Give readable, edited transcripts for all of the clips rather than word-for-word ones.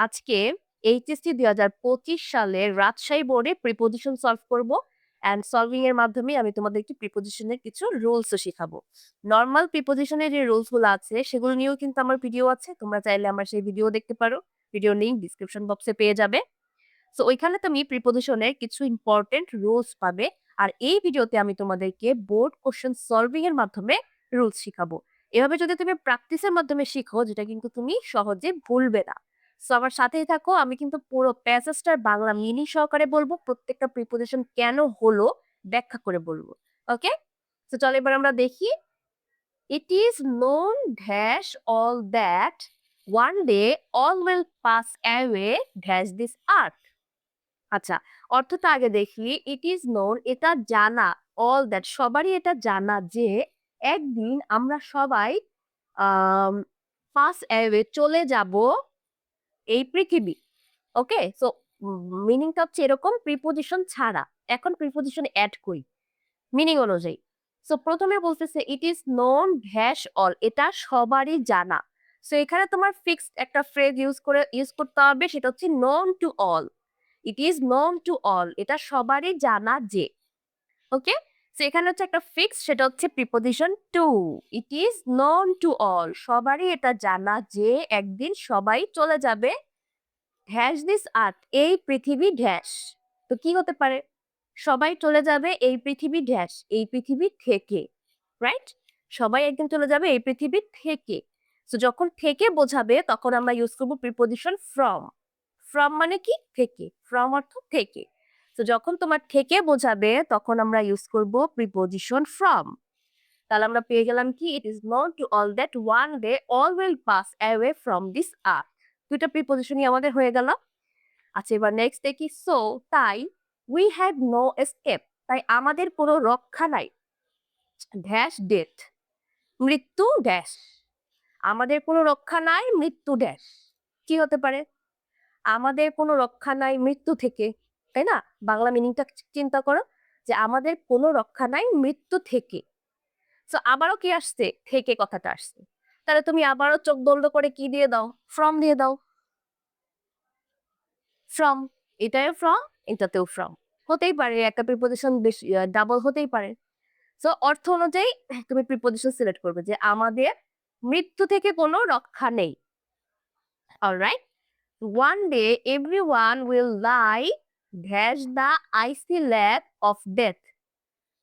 আজকে এইচএসসি ২০২৫ সালের রাজশাহী বোর্ডে প্রিপোজিশন সলভ করব। অ্যান্ড সলভিং এর মাধ্যমে আমি তোমাদেরকে প্রিপোজিশনের কিছু রুলসও শিখাবো। নরমাল প্রিপোজিশনের যে রুলস গুলো আছে সেগুলো নিয়েও কিন্তু আমার ভিডিও আছে। তোমরা চাইলে আমার সেই ভিডিও দেখতে পারো। ভিডিও লিংক ডিসক্রিপশন বক্সে পেয়ে যাবে। সো ওইখানে তুমি প্রিপোজিশনের কিছু ইম্পর্টেন্ট রুলস পাবে। আর এই ভিডিওতে আমি তোমাদেরকে বোর্ড কোশ্চেন সলভিং এর মাধ্যমে রুলস শিখাবো। এভাবে যদি তুমি প্র্যাকটিসের মাধ্যমে শিখো, যেটা কিন্তু তুমি সহজে ভুলবে না। সো আমার সাথেই থাকো। আমি কিন্তু পুরো প্যাসেজটার বাংলা মিনিং সহকারে বলবো, প্রত্যেকটা প্রিপোজিশন কেন হলো ব্যাখ্যা করে বলবো। ওকে, তো চলো এবার আমরা দেখি। It is known dash all that one day all will pass away dash this আর্থ। আচ্ছা, অর্থটা আগে দেখি। ইট ইজ নোন, এটা জানা, অল দ্যাট সবারই এটা জানা যে একদিন আমরা সবাই পাস অ্যাওয়ে চলে যাব এই পৃথিবী। ওকে, সো মিনিংটা হচ্ছে এরকম প্রিপোজিশন ছাড়া। এখন প্রিপোজিশন অ্যাড করি মিনিং অনুযায়ী। সো প্রথমে বলতেছে it is known dash all, এটা সবারই জানা। সো এখানে তোমার ফিক্সড একটা ফ্রেজ ইউজ করতে হবে, সেটা হচ্ছে known to all. It is known to all, এটা সবারই জানা যে। ওকে, সো এখানে হচ্ছে একটা ফিক্স, সেটা হচ্ছে preposition two. It is known to all, সবারই এটা জানা যে একদিন সবাই চলে যাবে ড্যাশ দিস আর্থ, এই পৃথিবী ড্যাশ। তো কি হতে পারে? সবাই চলে যাবে এই পৃথিবী ড্যাশ, এই পৃথিবী থেকে। রাইট, সবাই একদিন চলে যাবে এই পৃথিবী থেকে। তো যখন থেকে বোঝাবে তখন আমরা ইউজ করবো প্রিপোজিশন ফ্রম। ফ্রম মানে কি? থেকে। ফ্রম অর্থ থেকে। তো যখন তোমার থেকে বোঝাবে তখন আমরা ইউজ করব প্রিপোজিশন ফ্রম। তাহলে আমরা পেয়ে গেলাম কি? It is known to all that one day all will pass away from this আর্থ। দুইটা প্রিপোজিশনই আমাদের হয়ে গেল। আচ্ছা, এবার নেক্সট দেখি। সো তাই উই হ্যাভ নো এসকেপ, তাই আমাদের কোনো রক্ষা নাই। ড্যাশ ডেথ, মৃত্যু ড্যাশ। আমাদের কোনো রক্ষা নাই, মৃত্যু ড্যাশ। কি হতে পারে? আমাদের কোনো রক্ষা নাই মৃত্যু থেকে, তাই না? বাংলা মিনিংটা চিন্তা করো, যে আমাদের কোনো রক্ষা নাই মৃত্যু থেকে। সো আবারও কি আসছে? থেকে কথাটা আসছে। তাহলে তুমি আবারও চোখ বন্ধ করে কি দিয়ে দাও? ফ্রম দিয়ে দাও। ফ্রম, এটাও ফ্রম, এটাতেও ফ্রম। হতেই পারে একটা প্রিপোজিশন বেশি ডাবল হতেই পারে। সো অর্থ অনুযায়ী তুমি প্রিপোজিশন সিলেক্ট করবে যে আমাদের মৃত্যু থেকে কোনো রক্ষা নেই। Alright, one day everyone will lie dash the icy lap of death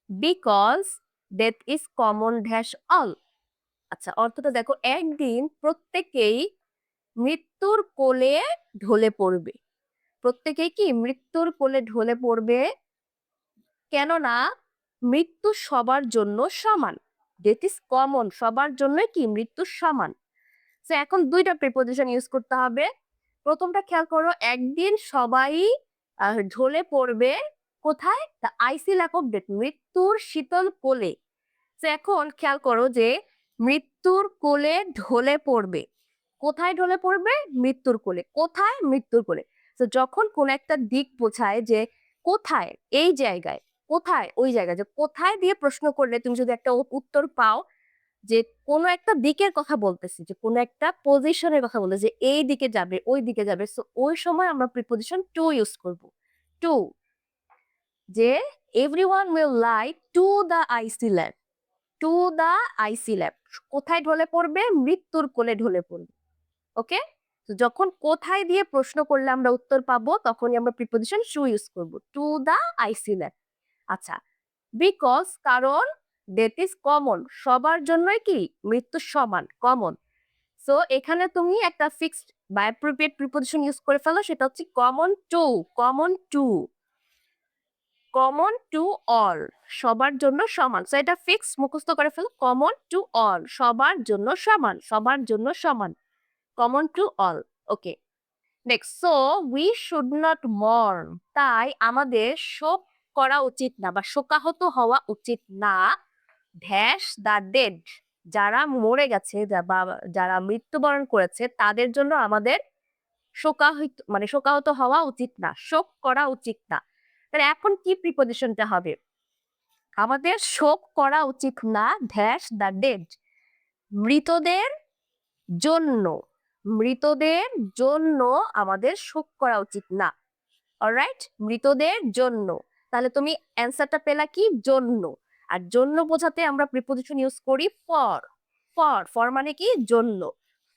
because death is common dash all. আচ্ছা, অর্থটা দেখো। একদিন প্রত্যেকেই মৃত্যুর কোলে ঢলে পড়বে। প্রত্যেকেই কি মৃত্যুর কোলে ঢলে পড়বে, কেননা মৃত্যু সবার জন্য সমান। ডেথ ইজ কমন, সবার জন্য কি মৃত্যু সমান। তো এখন দুইটা প্রিপোজিশন ইউজ করতে হবে। প্রথমটা খেয়াল করো, একদিন সবাই ঢলে পড়বে কোথায়? The IC lap of death, মৃত্যুর শীতল কোলে। তো এখন খেয়াল করো যে মৃত্যুর কোলে ঢলে পড়বে। কোথায় ঢলে পড়বে? মৃত্যুর কোলে। কোথায়? মৃত্যুর কোলে। তো যখন কোন একটা দিক বোঝায় যে কোথায়, এই জায়গায়, কোথায়, ওই জায়গায়, যে কোথায় দিয়ে প্রশ্ন করলে তুমি যদি একটা উত্তর পাও যে কোনো একটা দিকের কথা বলতেছি, যে কোনো একটা পজিশনের কথা বলতে, যে এই দিকে যাবে, ওই দিকে যাবে, সো ওই সময় আমরা প্রিপোজিশন টু ইউজ করব। টু, যে everyone will lie to the IC lab. To the IC lab, কোথায় ঢলে পড়বে? মৃত্যুর কোলে ঢলে পড়বে। ওকে, তো যখন কোথায় দিয়ে প্রশ্ন করলে আমরা উত্তর পাবো তখনই আমরা প্রিপোজিশন টু ইউজ করব। To the IC lab. আচ্ছা, বিকজ, কারণ, ডেথ ইজ কমন, সবার জন্যই কি মৃত্যু সমান, কমন। সো এখানে তুমি একটা ফিক্সড বা অ্যাপ্রোপ্রিয়েট প্রিপোজিশন ইউজ করে ফেলো, সেটা হচ্ছে common to. Common to, common to all, সবার জন্য সমান। সো এটা ফিক্স, মুখস্থ করে ফেলো। কমন টু অল, সবার জন্য সমান, সবার জন্য সমান। Common to all. Okay, next. So we should not mourn, তাই আমাদের শোক করা উচিত না বা শোকাহত হওয়া উচিত না। ড্যাশ দ্য ডেড, যারা মরে গেছে, বা যারা মৃত্যুবরণ করেছে তাদের জন্য আমাদের শোকাহত হওয়া উচিত না, শোক করা উচিত না। তাহলে এখন কি প্রিপোজিশনটা হবে? আমাদের শোক করা উচিত না ড্যাশ দ্য ডেড, মৃতদের জন্য। মৃতদের জন্য আমাদের শোক করা উচিত না। অলরাইট, মৃতদের জন্য। তাহলে তুমি অ্যান্সারটা পেলা কি জন্য। আর জন্য বোঝাতে আমরা প্রিপোজিশন ইউজ করি ফর। ফর মানে কি জন্য।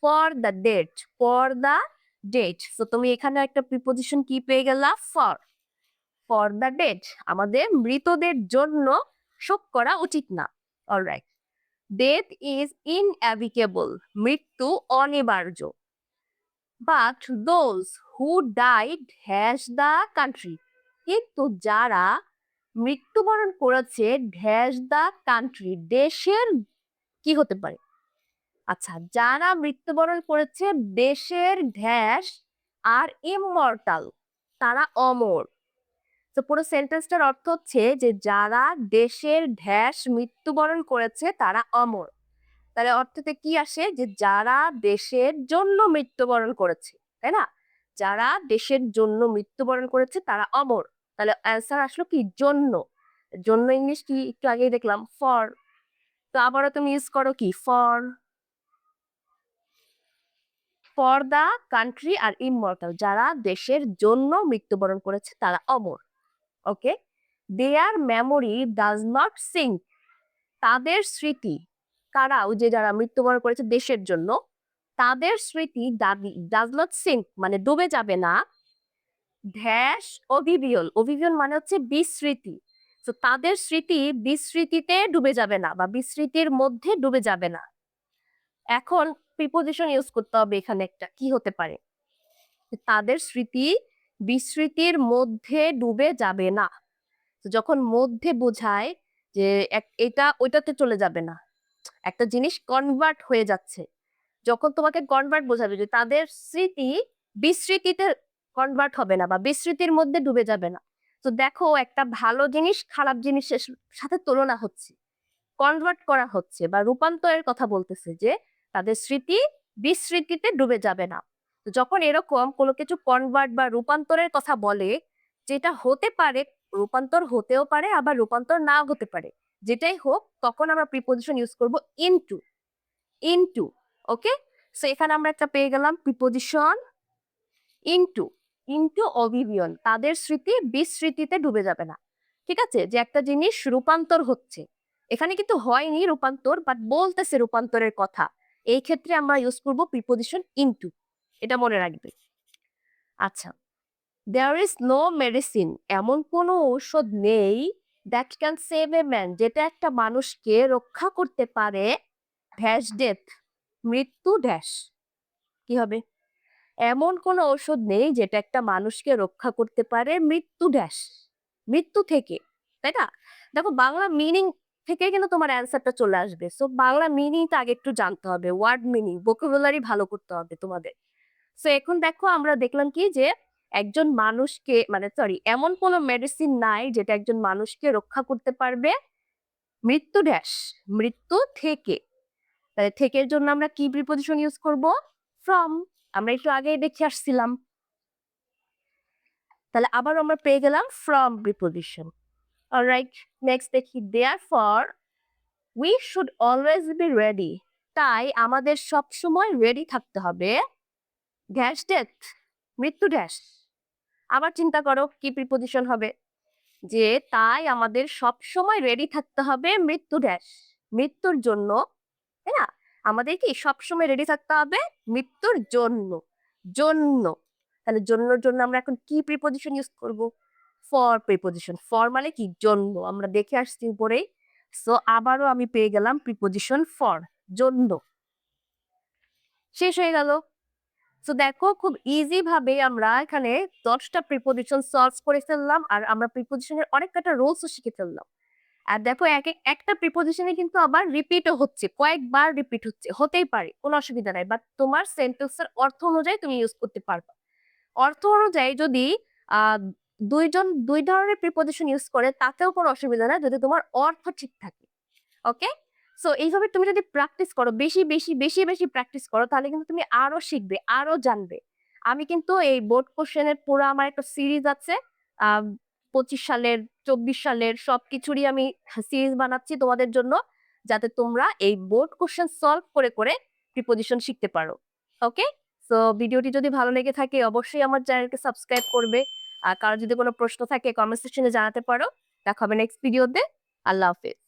For the date, for the date. তো তুমি এখানে একটা প্রিপোজিশন কি পেয়ে গেলা ফর। ফর দ্য ডেট, আমাদের মৃতদের জন্য শোক করা উচিত না। অলরাইট, ডেথ ইজ ইনএভিটেবল, মৃত্যু অনিবার্য। But those who died has the country, কিন্তু যারা মৃত্যুবরণ করেছে ড্যাশ দ্য কান্ট্রি, দেশের কি হতে পারে। আচ্ছা, যারা মৃত্যুবরণ করেছে দেশের ড্যাশ আর ইমমর্টাল, তারা অমর। তো পুরো সেন্টেন্সটার অর্থ হচ্ছে যে যারা দেশের ড্যাশ মৃত্যুবরণ করেছে তারা অমর। তাহলে অর্থতে কি আসে যে যারা দেশের জন্য মৃত্যুবরণ করেছে, তাই না? যারা দেশের জন্য মৃত্যুবরণ করেছে তারা অমর। তাহলে অ্যান্সার আসলো কি জন্য। জন্য ইংলিশ কি একটু আগেই দেখলাম ফর। তো আবারও তুমি ইউজ করো কি for. For the country are immortal, যারা দেশের জন্য মৃত্যুবরণ করেছে তারা অমর। Okay, their memory does not sink, তাদের স্মৃতি, কারা ওই যে যারা মৃত্যুবরণ করেছে দেশের জন্য, তাদের স্মৃতি ডাজ নট সিঙ্ক মানে ডুবে যাবে না। ড্যাশ অভিবিয়ল, অভিবিয়ল মানে হচ্ছে বিস্মৃতি। তো তাদের স্মৃতি বিস্মৃতিতে ডুবে যাবে না বা বিস্মৃতির মধ্যে ডুবে যাবে না। এখন প্রিপোজিশন ইউজ করতে হবে এখানে, একটা কি হতে পারে, তাদের স্মৃতি বিস্মৃতির মধ্যে ডুবে যাবে না। তো যখন মধ্যে বোঝায় যে এটা ওইটাতে চলে যাবে না, একটা জিনিস কনভার্ট হয়ে যাচ্ছে, যখন তোমাকে কনভার্ট বোঝাবে যে তাদের স্মৃতি বিস্মৃতিতে কনভার্ট হবে না বা বিস্মৃতির মধ্যে ডুবে যাবে না। তো দেখো, একটা ভালো জিনিস খারাপ জিনিসের সাথে তুলনা হচ্ছে, কনভার্ট করা হচ্ছে বা রূপান্তরের কথা বলতেছে যে তাদের স্মৃতি বিস্মৃতিতে ডুবে যাবে না। তো যখন এরকম কোনো কিছু কনভার্ট বা রূপান্তরের কথা বলে, যেটা হতে পারে রূপান্তর হতেও পারে আবার রূপান্তর নাও হতে পারে, যেটাই হোক তখন আমরা প্রিপোজিশন ইউজ করব ইনটু। ইনটু, ওকে। সো এখানে আমরা একটা পেয়ে গেলাম প্রিপোজিশন ইনটু। ইনটু অভিবিয়ন, তাদের স্মৃতি বিস্মৃতিতে ডুবে যাবে না। ঠিক আছে, যে একটা জিনিস রূপান্তর হচ্ছে, এখানে কিন্তু হয়নি রূপান্তর বাট বলতেছে রূপান্তরের কথা, এই ক্ষেত্রে আমরা ইউজ করব প্রিপোজিশন ইনটু। এটা মনে রাখবে। আচ্ছা, দেয়ার ইজ নো মেডিসিন, এমন কোনো ঔষধ নেই that can save a man, যেটা একটা মানুষকে রক্ষা করতে পারে ড্যাশ ডেথ, মৃত্যু ড্যাশ। কি হবে? এমন কোনো ঔষধ নেই যেটা একটা মানুষকে রক্ষা করতে পারে মৃত্যু ড্যাশ, মৃত্যু থেকে, তাই না? দেখো, বাংলা মিনিং থেকে কিন্তু তোমার অ্যান্সারটা চলে আসবে। সো বাংলা মিনিংটা আগে একটু জানতে হবে, ওয়ার্ড মিনিং, ভোকাবুলারি ভালো করতে হবে তোমাদের। সো এখন দেখো, আমরা দেখলাম কি যে একজন মানুষকে মানে সরি, এমন কোনো মেডিসিন নাই যেটা একজন মানুষকে রক্ষা করতে পারবে মৃত্যু ড্যাশ, মৃত্যু থেকে। তাহলে থেকের জন্য আমরা কি প্রিপোজিশন ইউজ করব? ফ্রম। আমরা একটু আগেই দেখে আসছিলাম। তাহলে আবার আমরা পেয়ে গেলাম ফ্রম প্রিপোজিশন। অলরাইট, নেক্সট দেখি therefore we should always be ready, তাই আমাদের সব সময় রেডি থাকতে হবে ড্যাশ ডেথ, মৃত্যু ড্যাশ। আবার চিন্তা করো কি প্রিপোজিশন হবে, যে তাই আমাদের সব সময় রেডি থাকতে হবে মৃত্যু ড্যাশ, মৃত্যুর জন্য, তাই না? আমাদের কি সবসময় রেডি থাকতে হবে মৃত্যুর জন্য। জন্য, তাহলে জন্যর জন্য আমরা এখন কি প্রিপোজিশন ইউজ করব? For preposition. ফর মানে কি জন্য, আমরা দেখে আসছি উপরেই। সো আবারও আমি পেয়ে গেলাম প্রিপোজিশন ফর, জন্য। শেষ হয়ে গেল। সো দেখো, খুব ইজি ভাবে আমরা এখানে 10টা প্রিপোজিশন সলভ করে ফেললাম আর আমরা প্রিপোজিশনের অনেক কটা রুলসও শিখে ফেললাম। আর দেখো, একটা প্রিপোজিশনে কিন্তু আবার রিপিটও হচ্ছে, কয়েকবার রিপিট হচ্ছে, হতেই পারে, কোনো অসুবিধা নাই, বাট তোমার সেন্টেন্সের অর্থ অনুযায়ী তুমি ইউজ করতে পারবে। অর্থ অনুযায়ী যদি আহ দুইজন দুই ধরনের প্রিপোজিশন ইউজ করে তাতেও কোনো অসুবিধা নাই, যদি তোমার অর্থ ঠিক থাকে। ওকে, সো এইভাবে তুমি যদি প্র্যাকটিস করো, বেশি বেশি বেশি বেশি প্র্যাকটিস করো, তাহলে কিন্তু তুমি আরো শিখবে, আরো জানবে। আমি কিন্তু এই বোর্ড কোশ্চেনের পুরো আমার একটা সিরিজ আছে, 25 সালের 24 সালের সবকিছুরই আমি সিরিজ বানাচ্ছি তোমাদের জন্য, যাতে তোমরা এই বোর্ড কোশ্চেন সলভ করে করে প্রিপোজিশন শিখতে পারো। ওকে, সো ভিডিওটি যদি ভালো লেগে থাকে অবশ্যই আমার চ্যানেলকে সাবস্ক্রাইব করবে। আর কারো যদি কোনো প্রশ্ন থাকে কমেন্ট সেকশনে জানাতে পারো। দেখা হবে নেক্সট ভিডিওতে। আল্লাহ হাফেজ।